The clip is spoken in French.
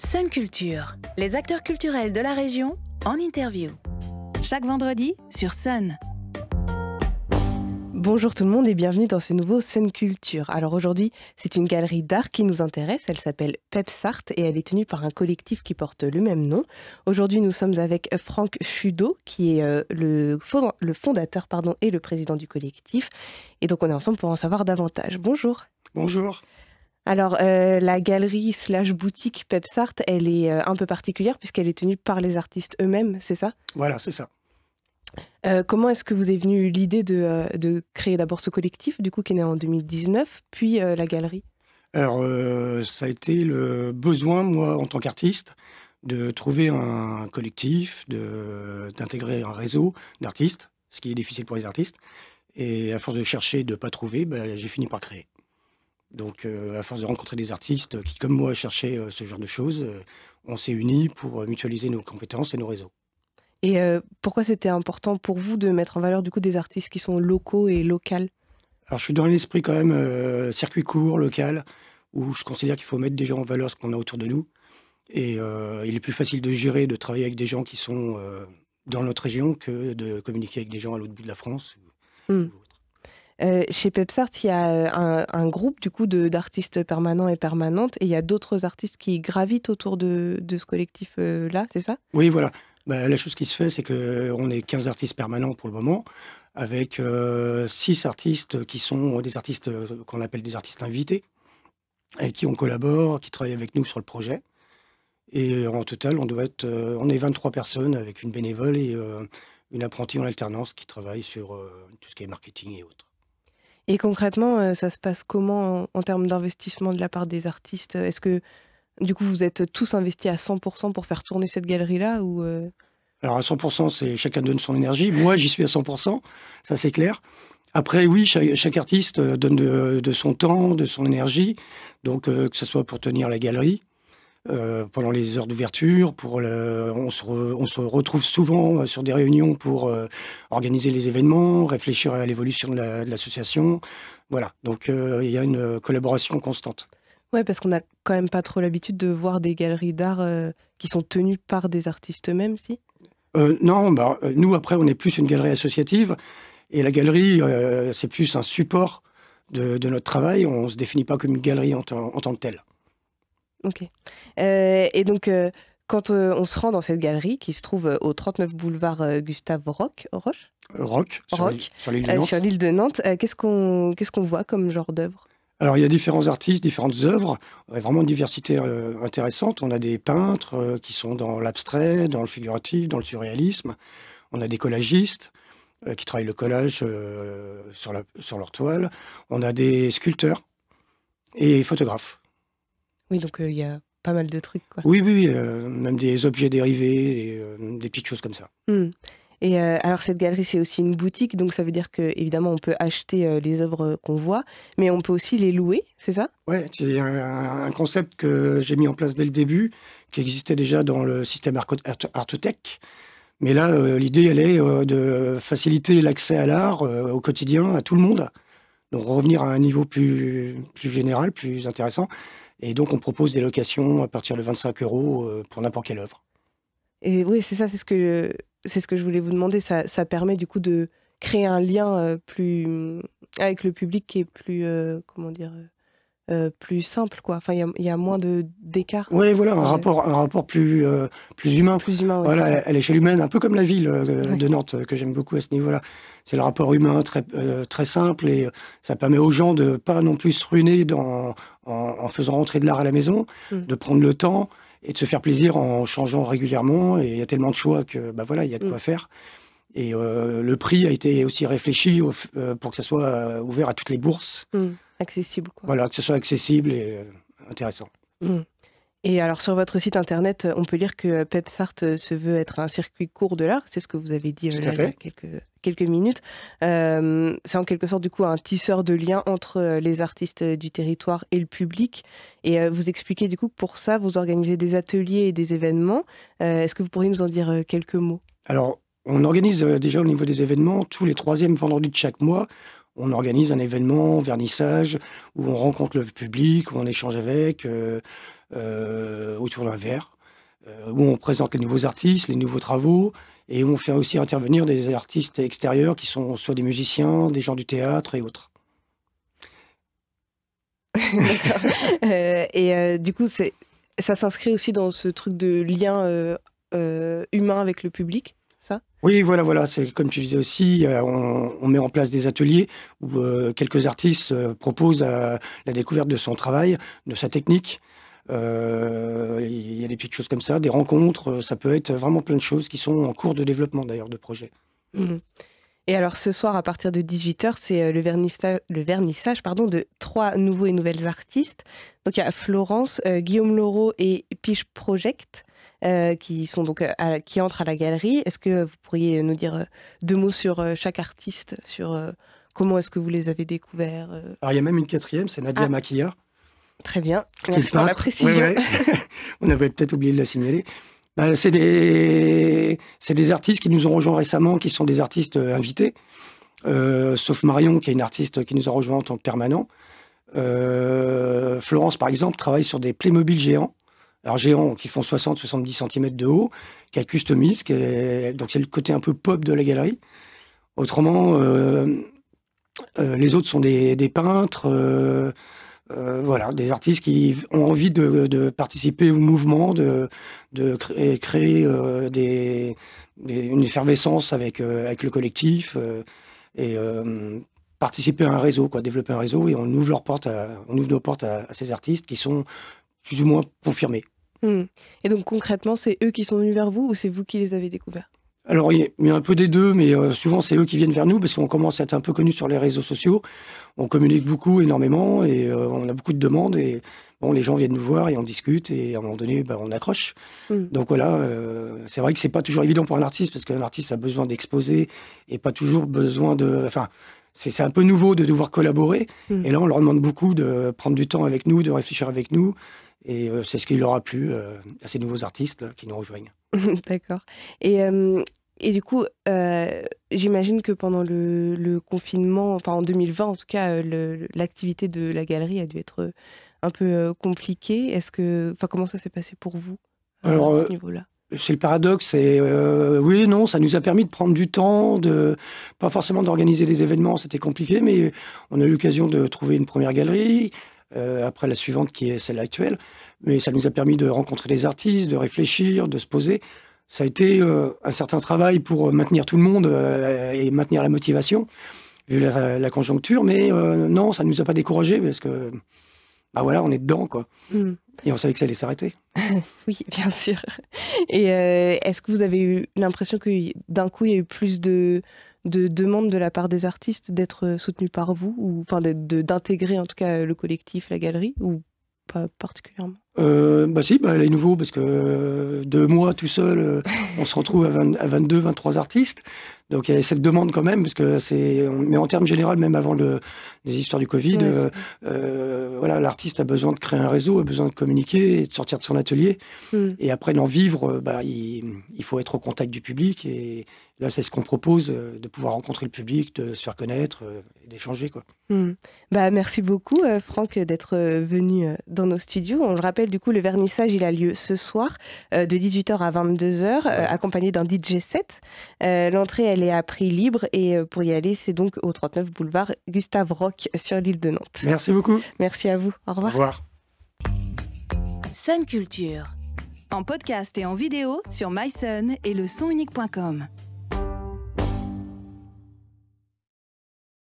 Sun Culture, les acteurs culturels de la région en interview. Chaque vendredi sur Sun. Bonjour tout le monde et bienvenue dans ce nouveau Sun Culture. Alors aujourd'hui, c'est une galerie d'art qui nous intéresse. Elle s'appelle Pepsart et elle est tenue par un collectif qui porte le même nom. Aujourd'hui, nous sommes avec Franck Chudeau, qui est le fondateur et le président du collectif. Et donc on est ensemble pour en savoir davantage. Bonjour. Bonjour. Alors la galerie / boutique Pepsart, elle est un peu particulière puisqu'elle est tenue par les artistes eux-mêmes, c'est ça ? Voilà, c'est ça. Comment est-ce que vous est venue l'idée de créer d'abord ce collectif, du coup, qui est né en 2019, puis la galerie ? Alors, ça a été le besoin, moi, en tant qu'artiste, de trouver un collectif, d'intégrer un réseau d'artistes, ce qui est difficile pour les artistes. Et à force de chercher, de ne pas trouver, j'ai fini par créer. Donc, à force de rencontrer des artistes qui, comme moi, cherchaient ce genre de choses, on s'est unis pour mutualiser nos compétences et nos réseaux. Et pourquoi c'était important pour vous de mettre en valeur du coup des artistes qui sont locaux et locales ? Alors je suis dans l'esprit quand même circuit court, local, où je considère qu'il faut mettre déjà en valeur ce qu'on a autour de nous. Et il est plus facile de gérer, de travailler avec des gens qui sont dans notre région que de communiquer avec des gens à l'autre bout de la France. Ou autre. Chez Pepsart, il y a un groupe du coup d'artistes permanents et permanentes, et il y a d'autres artistes qui gravitent autour de ce collectif-là, c'est ça ? Oui, voilà. La chose qui se fait, c'est qu'on est 15 artistes permanents pour le moment, avec 6 artistes qui sont des artistes qu'on appelle des artistes invités, avec qui on collabore, qui travaillent avec nous sur le projet. Et en total, on est 23 personnes avec une bénévole et une apprentie en alternance qui travaille sur tout ce qui est marketing et autres. Et concrètement, ça se passe comment en termes d'investissement de la part des artistes ? Est-ce que du coup vous êtes tous investis à 100% pour faire tourner cette galerie-là ou Alors à 100%, c'est chacun donne son énergie. Moi, j'y suis à 100%, ça c'est clair. Après, oui, chaque artiste donne de son temps, de son énergie, donc que ce soit pour tenir la galerie, pendant les heures d'ouverture, on se retrouve souvent sur des réunions pour organiser les événements, réfléchir à l'évolution de l'association. Voilà, donc il y a une collaboration constante. Ouais, parce qu'on n'a quand même pas trop l'habitude de voir des galeries d'art qui sont tenues par des artistes eux-mêmes, si ? Non, nous, après, on est plus une galerie associative. Et la galerie, c'est plus un support de notre travail. On ne se définit pas comme une galerie en tant que telle. Ok. Et donc, quand on se rend dans cette galerie qui se trouve au 39 boulevard Gustave Roch, sur l'île de Nantes. Sur l'île de Nantes, qu'est-ce qu'on voit comme genre d'œuvre ? Alors, il y a différents artistes, différentes œuvres, vraiment une diversité intéressante. On a des peintres qui sont dans l'abstrait, dans le figuratif, dans le surréalisme. On a des collagistes qui travaillent le collage sur leur toile. On a des sculpteurs et photographes. Oui, donc il y a pas mal de trucs, quoi. Oui, même des objets dérivés, des petites choses comme ça. Et alors cette galerie, c'est aussi une boutique, donc ça veut dire qu'évidemment on peut acheter les œuvres qu'on voit, mais on peut aussi les louer, c'est ça ? Ouais, c'est un concept que j'ai mis en place dès le début, qui existait déjà dans le système Artothèque. Mais là, l'idée, elle est de faciliter l'accès à l'art au quotidien, à tout le monde. Donc revenir à un niveau plus général, plus intéressant. Et donc on propose des locations à partir de 25 € pour n'importe quelle œuvre. Et oui, c'est ça, c'est ce que je voulais vous demander. Ça permet du coup de créer un lien avec le public qui est plus, plus simple, quoi. Enfin, il y a moins d'écart. Oui, voilà, un rapport plus humain. Plus humain, ouais, voilà, à l'échelle humaine, un peu comme la ville de Nantes, que j'aime beaucoup à ce niveau-là. C'est le rapport humain très simple et ça permet aux gens de pas non plus se ruiner en faisant rentrer de l'art à la maison, de prendre le temps et de se faire plaisir en changeant régulièrement. Et il y a tellement de choix que, il y a de quoi faire. Et le prix a été aussi réfléchi pour que ça soit ouvert à toutes les bourses. Accessible, quoi. Voilà, que ce soit accessible et intéressant. Et alors, sur votre site internet, on peut lire que Pepsart se veut être un circuit court de l'art. C'est ce que vous avez dit il y a quelques minutes. C'est en quelque sorte, du coup, un tisseur de liens entre les artistes du territoire et le public. Et vous expliquez, du coup, pour ça, vous organisez des ateliers et des événements. Est-ce que vous pourriez nous en dire quelques mots ? Alors, on organise déjà au niveau des événements, tous les 3e vendredis de chaque mois, on organise un événement, vernissage, où on rencontre le public, où on échange avec. autour d'un verre, où on présente les nouveaux artistes, les nouveaux travaux, et on fait aussi intervenir des artistes extérieurs qui sont soit des musiciens, des gens du théâtre et autres. D'accord. Du coup, ça s'inscrit aussi dans ce truc de lien humain avec le public, ça? Oui, voilà. C'est comme tu disais aussi, on met en place des ateliers où quelques artistes proposent la découverte de son travail, de sa technique. Il y a des petites choses comme ça, des rencontres. Ça peut être vraiment plein de choses qui sont en cours de développement d'ailleurs de projet. Mmh. Et alors ce soir, à partir de 18h, c'est le vernissage de 3 nouveaux et nouvelles artistes. Donc il y a Florence, Guillaume Laureau et Piche Project qui entrent à la galerie. Est-ce que vous pourriez nous dire 2 mots sur chaque artiste, sur comment est-ce que vous les avez découverts Alors il y a même une 4e, c'est Nadia Maquilla. Très bien, merci pour la précision. Ouais. On avait peut-être oublié de la signaler. C'est des artistes qui nous ont rejoints récemment, qui sont des artistes invités, sauf Marion, qui est une artiste qui nous a rejoints en tant que permanent. Florence, par exemple, travaille sur des Playmobil géants. Alors géants qui font 60-70 cm de haut, qu'elle customise, donc c'est le côté un peu pop de la galerie. Autrement, les autres sont des peintres, des artistes qui ont envie de participer au mouvement, de créer une effervescence avec le collectif et participer à un réseau, développer un réseau, et on ouvre nos portes à ces artistes qui sont plus ou moins confirmés. Et donc concrètement, c'est eux qui sont venus vers vous ou c'est vous qui les avez découverts? Alors, il y a un peu des deux, mais souvent, c'est eux qui viennent vers nous parce qu'on commence à être un peu connus sur les réseaux sociaux. On communique beaucoup, énormément, et on a beaucoup de demandes. Et bon, les gens viennent nous voir et on discute, et à un moment donné, on accroche. Donc voilà, c'est vrai que c'est pas toujours évident pour un artiste parce qu'un artiste a besoin d'exposer et pas toujours besoin de... Enfin, c'est un peu nouveau de devoir collaborer. Et là, on leur demande beaucoup de prendre du temps avec nous, de réfléchir avec nous. Et c'est ce qui leur a plu à ces nouveaux artistes là, qui nous rejoignent. D'accord. Et du coup, j'imagine que pendant le confinement, enfin en 2020 en tout cas, l'activité de la galerie a dû être un peu compliquée. Comment ça s'est passé pour vous à ce niveau-là? C'est le paradoxe, oui et non, ça nous a permis de prendre du temps, pas forcément d'organiser des événements, c'était compliqué, mais on a eu l'occasion de trouver une première galerie, après la suivante qui est celle actuelle, mais ça nous a permis de rencontrer des artistes, de réfléchir, de se poser. Ça a été un certain travail pour maintenir tout le monde et maintenir la motivation, vu la conjoncture, mais non, ça ne nous a pas découragés parce que, on est dedans, quoi. Et on savait que ça allait s'arrêter. Oui, bien sûr. Et est-ce que vous avez eu l'impression que d'un coup, il y a eu plus de demandes de la part des artistes d'être soutenus par vous, ou d'intégrer en tout cas le collectif, la galerie, ou pas particulièrement? Les nouveaux, parce que 2 mois tout seul, on se retrouve à 22, 23 artistes. Donc il y a cette demande quand même, parce que mais en termes généraux, même avant les histoires du Covid, l'artiste a besoin de créer un réseau, a besoin de communiquer et de sortir de son atelier. Et après d'en vivre, il faut être au contact du public. Et là, c'est ce qu'on propose, de pouvoir rencontrer le public, de se faire connaître, et d'échanger, quoi. Merci beaucoup, Franck, d'être venu dans nos studios. On le rappelle, du coup, le vernissage, il a lieu ce soir, de 18h à 22h, accompagné d'un DJ set. L'entrée, elle est à prix libre, et pour y aller, c'est donc au 39 boulevard Gustave Roch sur l'île de Nantes. Merci beaucoup. Merci à vous. Au revoir. Au revoir. Sun Culture, en podcast et en vidéo sur mysun et lesonunique.com.